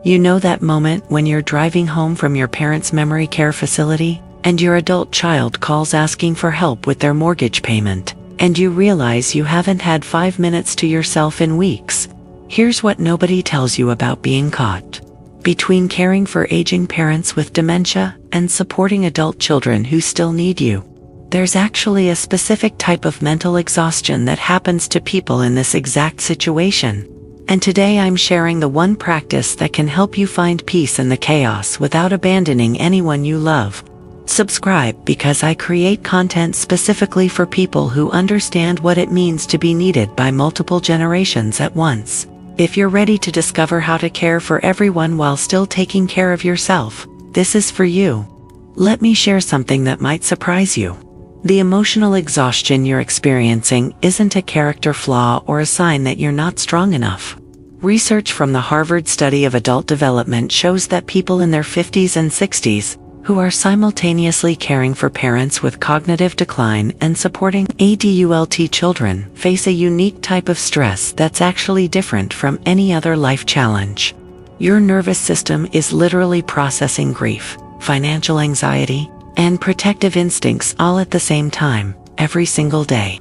You know that moment when you're driving home from your parents' memory care facility, and your adult child calls asking for help with their mortgage payment, and you realize you haven't had 5 minutes to yourself in weeks. Here's what nobody tells you about being caught. Between caring for aging parents with dementia and supporting adult children who still need you, there's actually a specific type of mental exhaustion that happens to people in this exact situation. And today I'm sharing the one practice that can help you find peace in the chaos without abandoning anyone you love. Subscribe because I create content specifically for people who understand what it means to be needed by multiple generations at once. If you're ready to discover how to care for everyone while still taking care of yourself, this is for you. Let me share something that might surprise you. The emotional exhaustion you're experiencing isn't a character flaw or a sign that you're not strong enough. Research from the Harvard Study of Adult Development shows that people in their 50s and 60s, who are simultaneously caring for parents with cognitive decline and supporting adult children, face a unique type of stress that's actually different from any other life challenge. Your nervous system is literally processing grief, financial anxiety, and protective instincts all at the same time, every single day.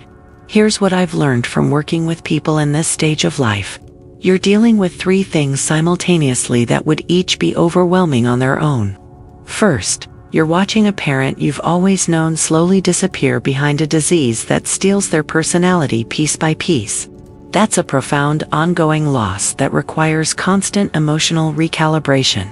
Here's what I've learned from working with people in this stage of life. You're dealing with 3 things simultaneously that would each be overwhelming on their own. First, you're watching a parent you've always known slowly disappear behind a disease that steals their personality piece by piece. That's a profound, ongoing loss that requires constant emotional recalibration.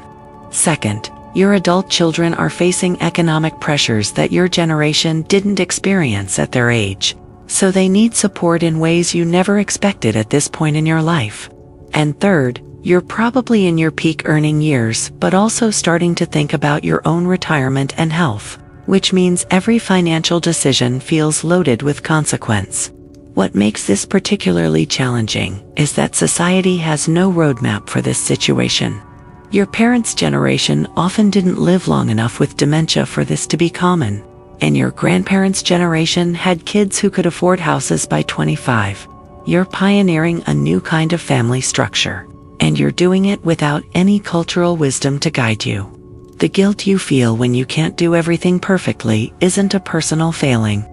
Second, your adult children are facing economic pressures that your generation didn't experience at their age, so they need support in ways you never expected at this point in your life. And third, you're probably in your peak earning years, but also starting to think about your own retirement and health, which means every financial decision feels loaded with consequence. What makes this particularly challenging is that society has no roadmap for this situation. Your parents' generation often didn't live long enough with dementia for this to be common, and your grandparents' generation had kids who could afford houses by 25. You're pioneering a new kind of family structure, and you're doing it without any cultural wisdom to guide you. The guilt you feel when you can't do everything perfectly isn't a personal failing.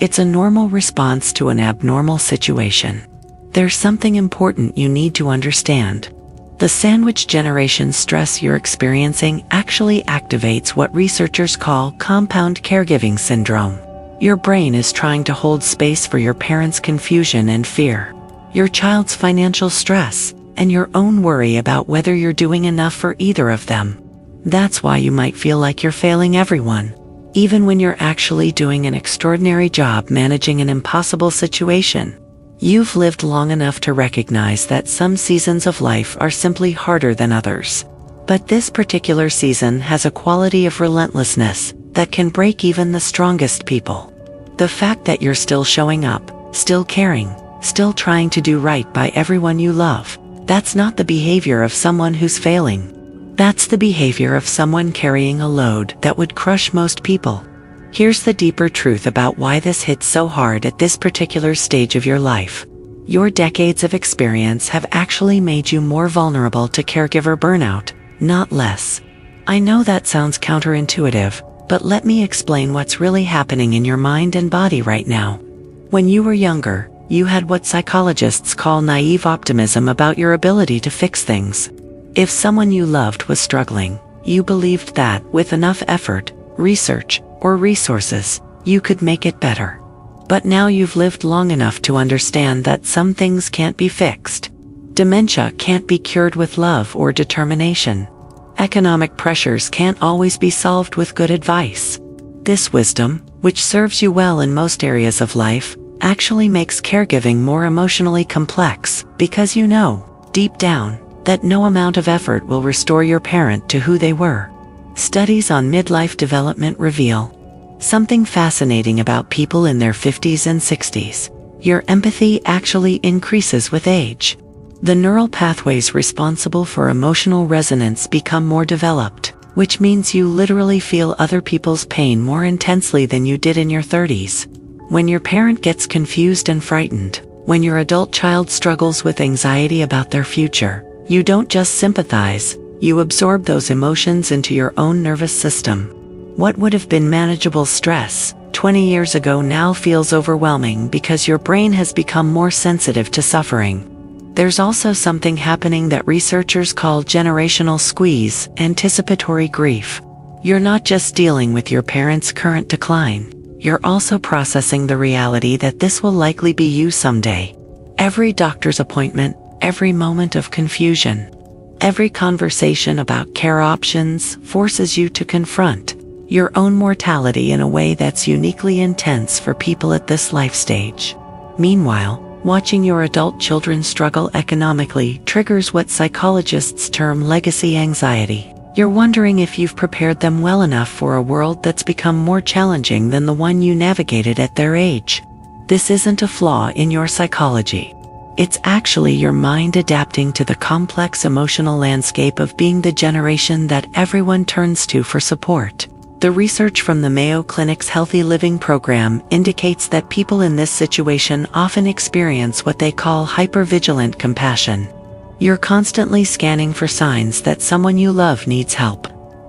It's a normal response to an abnormal situation. There's something important you need to understand. The sandwich generation stress you're experiencing actually activates what researchers call compound caregiving syndrome. Your brain is trying to hold space for your parents' confusion and fear, your child's financial stress, and your own worry about whether you're doing enough for either of them. That's why you might feel like you're failing everyone, even when you're actually doing an extraordinary job managing an impossible situation. You've lived long enough to recognize that some seasons of life are simply harder than others. But this particular season has a quality of relentlessness that can break even the strongest people. The fact that you're still showing up, still caring, still trying to do right by everyone you love, that's not the behavior of someone who's failing. That's the behavior of someone carrying a load that would crush most people. Here's the deeper truth about why this hits so hard at this particular stage of your life. Your decades of experience have actually made you more vulnerable to caregiver burnout, not less. I know that sounds counterintuitive, but let me explain what's really happening in your mind and body right now. When you were younger, you had what psychologists call naive optimism about your ability to fix things. If someone you loved was struggling, you believed that, with enough effort, research, or resources, you could make it better. But now you've lived long enough to understand that some things can't be fixed. Dementia can't be cured with love or determination. Economic pressures can't always be solved with good advice. This wisdom, which serves you well in most areas of life, actually makes caregiving more emotionally complex, because you know, deep down, that no amount of effort will restore your parent to who they were. Studies on midlife development reveal something fascinating about people in their 50s and 60s. Your empathy actually increases with age. The neural pathways responsible for emotional resonance become more developed, which means you literally feel other people's pain more intensely than you did in your 30s. When your parent gets confused and frightened, when your adult child struggles with anxiety about their future, you don't just sympathize, You absorb those emotions into your own nervous system. What would have been manageable stress 20 years ago now feels overwhelming because your brain has become more sensitive to suffering. There's also something happening that researchers call generational squeeze, anticipatory grief. You're not just dealing with your parents' current decline, you're also processing the reality that this will likely be you someday. Every doctor's appointment, every moment of confusion, every conversation about care options forces you to confront your own mortality in a way that's uniquely intense for people at this life stage. Meanwhile, watching your adult children struggle economically triggers what psychologists term legacy anxiety. You're wondering if you've prepared them well enough for a world that's become more challenging than the one you navigated at their age. This isn't a flaw in your psychology. It's actually your mind adapting to the complex emotional landscape of being the generation that everyone turns to for support. The research from the Mayo Clinic's Healthy Living program indicates that people in this situation often experience what they call hypervigilant compassion. You're constantly scanning for signs that someone you love needs help,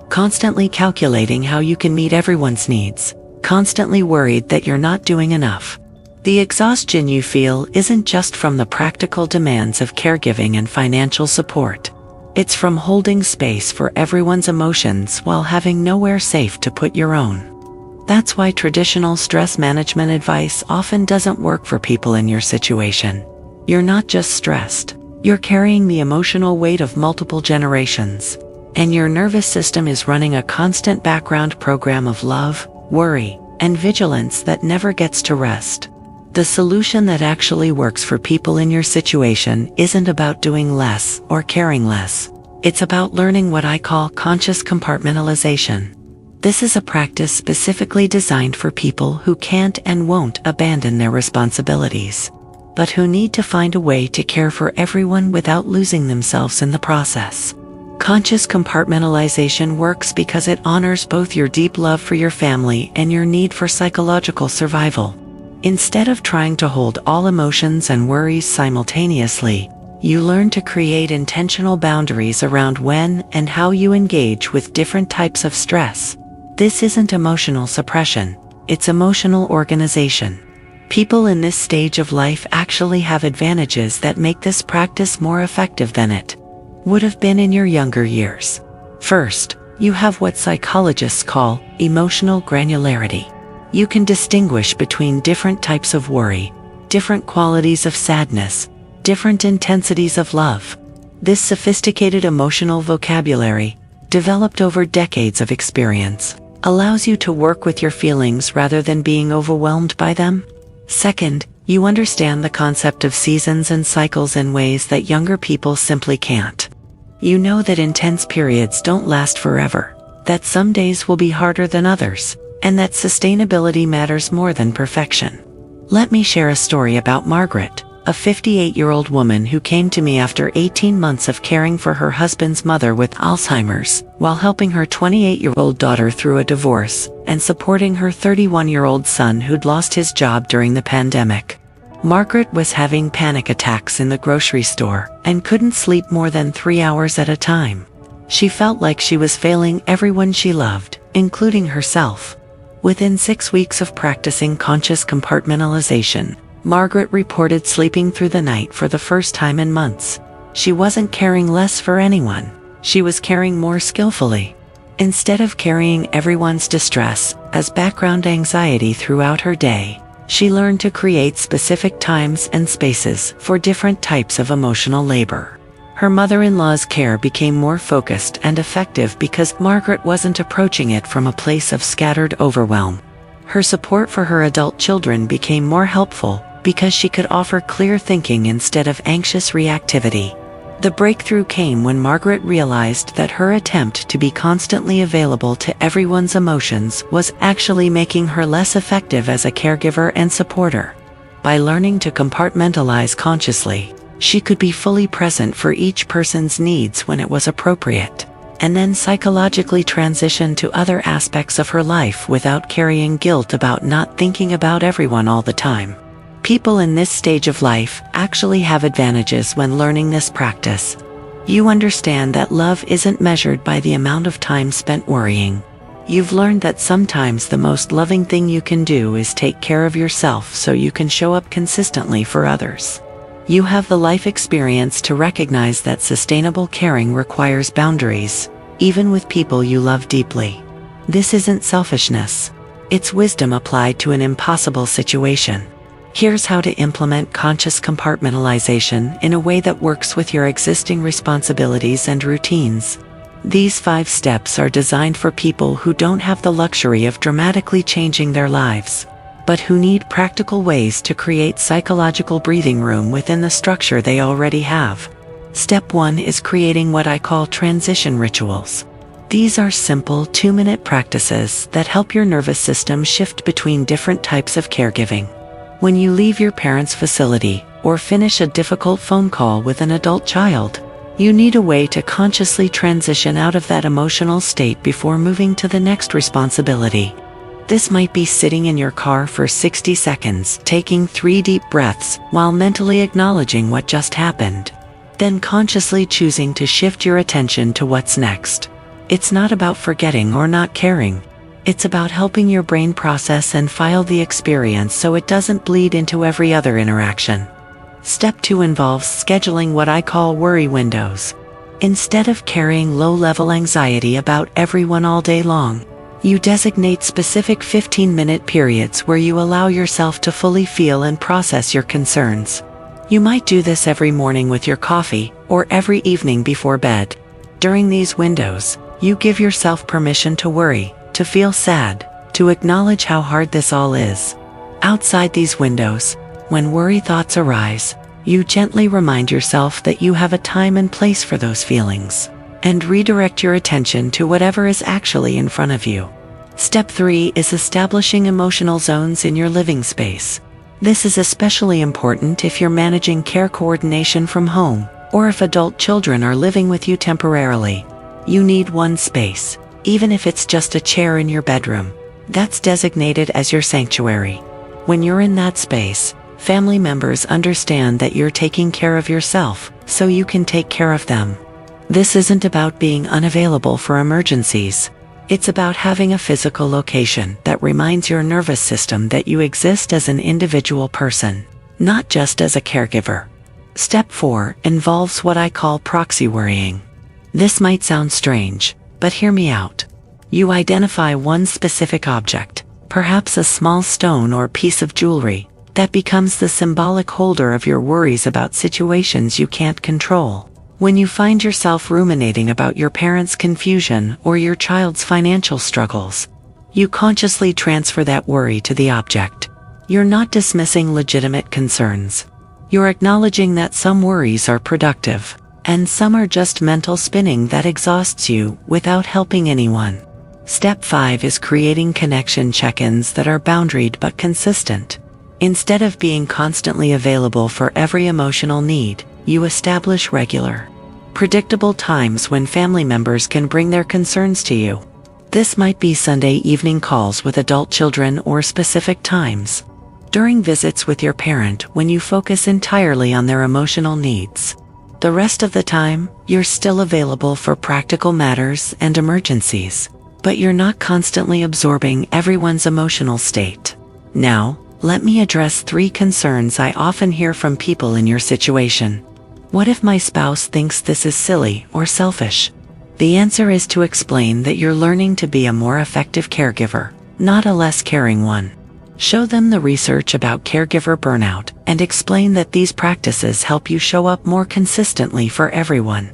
constantly calculating how you can meet everyone's needs, constantly worried that you're not doing enough. The exhaustion you feel isn't just from the practical demands of caregiving and financial support. It's from holding space for everyone's emotions while having nowhere safe to put your own. That's why traditional stress management advice often doesn't work for people in your situation. You're not just stressed. You're carrying the emotional weight of multiple generations, and your nervous system is running a constant background program of love, worry, and vigilance that never gets to rest. The solution that actually works for people in your situation isn't about doing less or caring less. It's about learning what I call conscious compartmentalization. This is a practice specifically designed for people who can't and won't abandon their responsibilities, but who need to find a way to care for everyone without losing themselves in the process. Conscious compartmentalization works because it honors both your deep love for your family and your need for psychological survival. Instead of trying to hold all emotions and worries simultaneously, you learn to create intentional boundaries around when and how you engage with different types of stress. This isn't emotional suppression, it's emotional organization. People in this stage of life actually have advantages that make this practice more effective than it would have been in your younger years. First, you have what psychologists call emotional granularity. You can distinguish between different types of worry, different qualities of sadness, different intensities of love. This sophisticated emotional vocabulary, developed over decades of experience, allows you to work with your feelings rather than being overwhelmed by them. Second, you understand the concept of seasons and cycles in ways that younger people simply can't. You know that intense periods don't last forever, that some days will be harder than others, and that sustainability matters more than perfection. Let me share a story about Margaret, a 58-year-old woman who came to me after 18 months of caring for her husband's mother with Alzheimer's, while helping her 28-year-old daughter through a divorce, and supporting her 31-year-old son who'd lost his job during the pandemic. Margaret was having panic attacks in the grocery store, and couldn't sleep more than 3 hours at a time. She felt like she was failing everyone she loved, including herself. Within 6 weeks of practicing conscious compartmentalization, Margaret reported sleeping through the night for the first time in months. She wasn't caring less for anyone, she was caring more skillfully. Instead of carrying everyone's distress as background anxiety throughout her day, she learned to create specific times and spaces for different types of emotional labor. Her mother-in-law's care became more focused and effective because Margaret wasn't approaching it from a place of scattered overwhelm. Her support for her adult children became more helpful because she could offer clear thinking instead of anxious reactivity. The breakthrough came when Margaret realized that her attempt to be constantly available to everyone's emotions was actually making her less effective as a caregiver and supporter. By learning to compartmentalize consciously, she could be fully present for each person's needs when it was appropriate, and then psychologically transition to other aspects of her life without carrying guilt about not thinking about everyone all the time. People in this stage of life actually have advantages when learning this practice. You understand that love isn't measured by the amount of time spent worrying. You've learned that sometimes the most loving thing you can do is take care of yourself so you can show up consistently for others. You have the life experience to recognize that sustainable caring requires boundaries, even with people you love deeply. This isn't selfishness. It's wisdom applied to an impossible situation. Here's how to implement conscious compartmentalization in a way that works with your existing responsibilities and routines. These 5 steps are designed for people who don't have the luxury of dramatically changing their lives, but who need practical ways to create psychological breathing room within the structure they already have. Step 1 is creating what I call transition rituals. These are simple 2-minute practices that help your nervous system shift between different types of caregiving. When you leave your parents' facility or finish a difficult phone call with an adult child, you need a way to consciously transition out of that emotional state before moving to the next responsibility. This might be sitting in your car for 60 seconds, taking 3 deep breaths while mentally acknowledging what just happened, then consciously choosing to shift your attention to what's next. It's not about forgetting or not caring. It's about helping your brain process and file the experience so it doesn't bleed into every other interaction. Step 2 involves scheduling what I call worry windows. Instead of carrying low-level anxiety about everyone all day long, you designate specific 15-minute periods where you allow yourself to fully feel and process your concerns. You might do this every morning with your coffee, or every evening before bed. During these windows, you give yourself permission to worry, to feel sad, to acknowledge how hard this all is. Outside these windows, when worry thoughts arise, you gently remind yourself that you have a time and place for those feelings, and redirect your attention to whatever is actually in front of you. Step 3 is establishing emotional zones in your living space. This is especially important if you're managing care coordination from home, or if adult children are living with you temporarily. You need one space, even if it's just a chair in your bedroom, that's designated as your sanctuary. When you're in that space, family members understand that you're taking care of yourself, so you can take care of them. This isn't about being unavailable for emergencies. It's about having a physical location that reminds your nervous system that you exist as an individual person, not just as a caregiver. Step 4 involves what I call proxy worrying. This might sound strange, but hear me out. You identify one specific object, perhaps a small stone or piece of jewelry, that becomes the symbolic holder of your worries about situations you can't control. When you find yourself ruminating about your parents' confusion or your child's financial struggles, you consciously transfer that worry to the object. You're not dismissing legitimate concerns. You're acknowledging that some worries are productive, and some are just mental spinning that exhausts you without helping anyone. Step 5 is creating connection check-ins that are boundaried but consistent. Instead of being constantly available for every emotional need, you establish regular, predictable times when family members can bring their concerns to you. This might be Sunday evening calls with adult children or specific times during visits with your parent when you focus entirely on their emotional needs. The rest of the time, you're still available for practical matters and emergencies, but you're not constantly absorbing everyone's emotional state. Now, let me address 3 concerns I often hear from people in your situation. What if my spouse thinks this is silly or selfish? The answer is to explain that you're learning to be a more effective caregiver, not a less caring one. Show them the research about caregiver burnout and explain that these practices help you show up more consistently for everyone.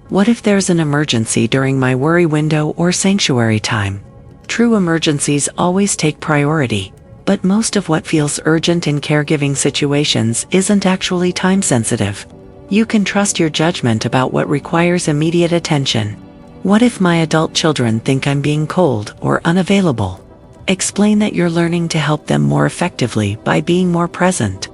What if there's an emergency during my worry window or sanctuary time? True emergencies always take priority, but most of what feels urgent in caregiving situations isn't actually time-sensitive. You can trust your judgment about what requires immediate attention. What if my adult children think I'm being cold or unavailable? Explain that you're learning to help them more effectively by being more present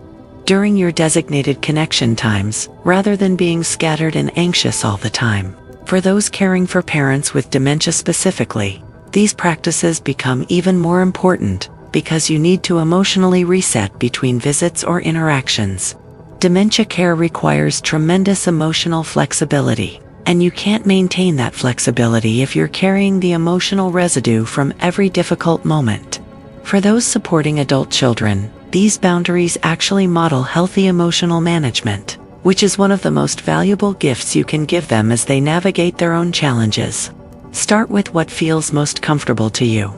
during your designated connection times, rather than being scattered and anxious all the time. For those caring for parents with dementia specifically, these practices become even more important because you need to emotionally reset between visits or interactions. Dementia care requires tremendous emotional flexibility. And you can't maintain that flexibility if you're carrying the emotional residue from every difficult moment. For those supporting adult children, these boundaries actually model healthy emotional management, which is one of the most valuable gifts you can give them as they navigate their own challenges. Start with what feels most comfortable to you.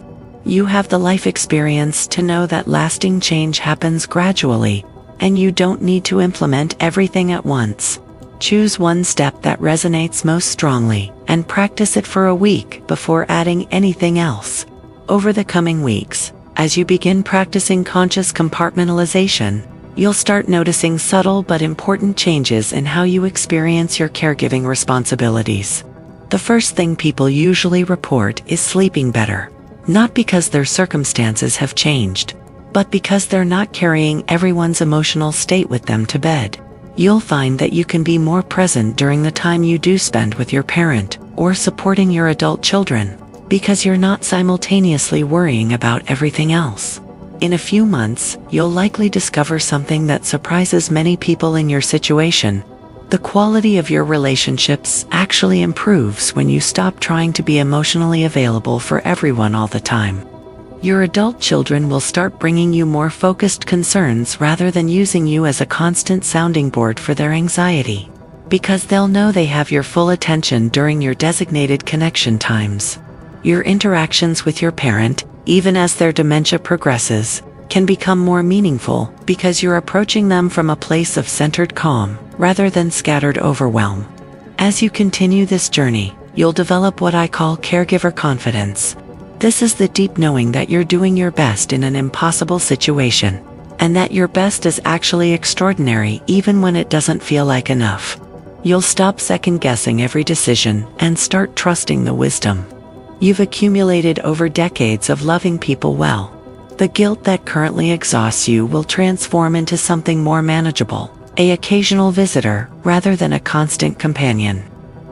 You have the life experience to know that lasting change happens gradually, and you don't need to implement everything at once. Choose one step that resonates most strongly, and practice it for a week before adding anything else. Over the coming weeks, as you begin practicing conscious compartmentalization, you'll start noticing subtle but important changes in how you experience your caregiving responsibilities. The first thing people usually report is sleeping better, not because their circumstances have changed, but because they're not carrying everyone's emotional state with them to bed. You'll find that you can be more present during the time you do spend with your parent or supporting your adult children, because you're not simultaneously worrying about everything else. In a few months, you'll likely discover something that surprises many people in your situation. The quality of your relationships actually improves when you stop trying to be emotionally available for everyone all the time. Your adult children will start bringing you more focused concerns rather than using you as a constant sounding board for their anxiety, because they'll know they have your full attention during your designated connection times. Your interactions with your parent, even as their dementia progresses, can become more meaningful because you're approaching them from a place of centered calm rather than scattered overwhelm. As you continue this journey, you'll develop what I call caregiver confidence. This is the deep knowing that you're doing your best in an impossible situation, and that your best is actually extraordinary even when it doesn't feel like enough. You'll stop second-guessing every decision and start trusting the wisdom you've accumulated over decades of loving people well. The guilt that currently exhausts you will transform into something more manageable, an occasional visitor rather than a constant companion.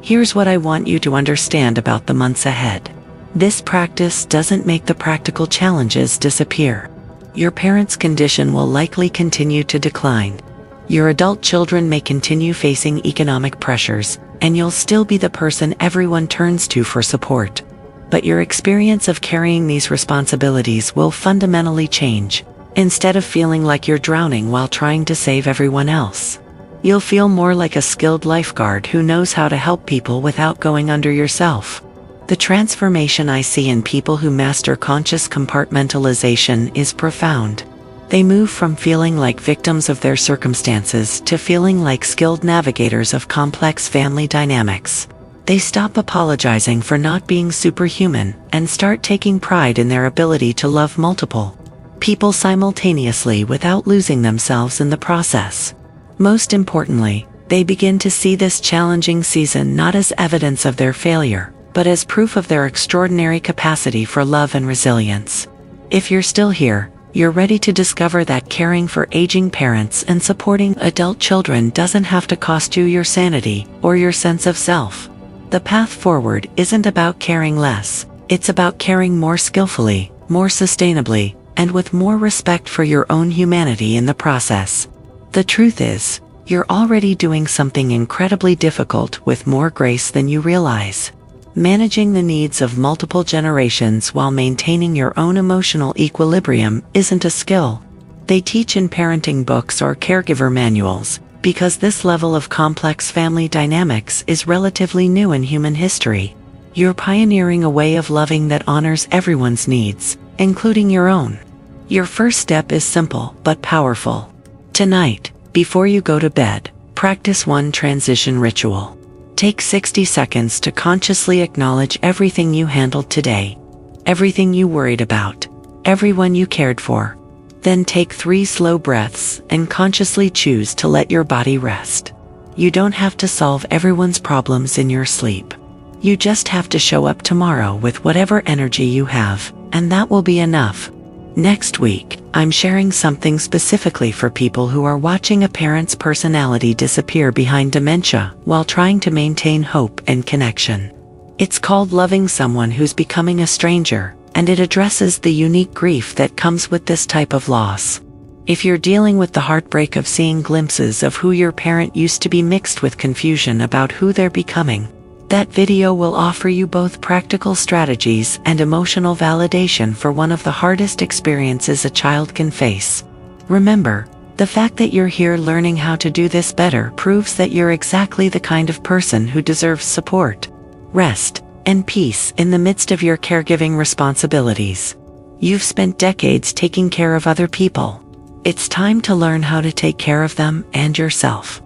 Here's what I want you to understand about the months ahead. This practice doesn't make the practical challenges disappear. Your parents' condition will likely continue to decline. Your adult children may continue facing economic pressures, and you'll still be the person everyone turns to for support. But your experience of carrying these responsibilities will fundamentally change. Instead of feeling like you're drowning while trying to save everyone else, you'll feel more like a skilled lifeguard who knows how to help people without going under yourself. The transformation I see in people who master conscious compartmentalization is profound. They move from feeling like victims of their circumstances to feeling like skilled navigators of complex family dynamics. They stop apologizing for not being superhuman and start taking pride in their ability to love multiple people simultaneously without losing themselves in the process. Most importantly, they begin to see this challenging season not as evidence of their failure, but as proof of their extraordinary capacity for love and resilience. If you're still here, you're ready to discover that caring for aging parents and supporting adult children doesn't have to cost you your sanity or your sense of self. The path forward isn't about caring less, it's about caring more skillfully, more sustainably, and with more respect for your own humanity in the process. The truth is, you're already doing something incredibly difficult with more grace than you realize. Managing the needs of multiple generations while maintaining your own emotional equilibrium isn't a skill they teach in parenting books or caregiver manuals, because this level of complex family dynamics is relatively new in human history. You're pioneering a way of loving that honors everyone's needs, including your own. Your first step is simple but powerful. Tonight, before you go to bed, practice one transition ritual. Take 60 seconds to consciously acknowledge everything you handled today, everything you worried about, everyone you cared for. Then take 3 slow breaths and consciously choose to let your body rest. You don't have to solve everyone's problems in your sleep. You just have to show up tomorrow with whatever energy you have, and that will be enough. Next week, I'm sharing something specifically for people who are watching a parent's personality disappear behind dementia while trying to maintain hope and connection. It's called Loving Someone Who's Becoming a Stranger, and it addresses the unique grief that comes with this type of loss. If you're dealing with the heartbreak of seeing glimpses of who your parent used to be mixed with confusion about who they're becoming, That video will offer you both practical strategies and emotional validation for one of the hardest experiences a child can face. Remember, the fact that you're here learning how to do this better proves that you're exactly the kind of person who deserves support, rest, and peace in the midst of your caregiving responsibilities. You've spent decades taking care of other people. It's time to learn how to take care of them and yourself.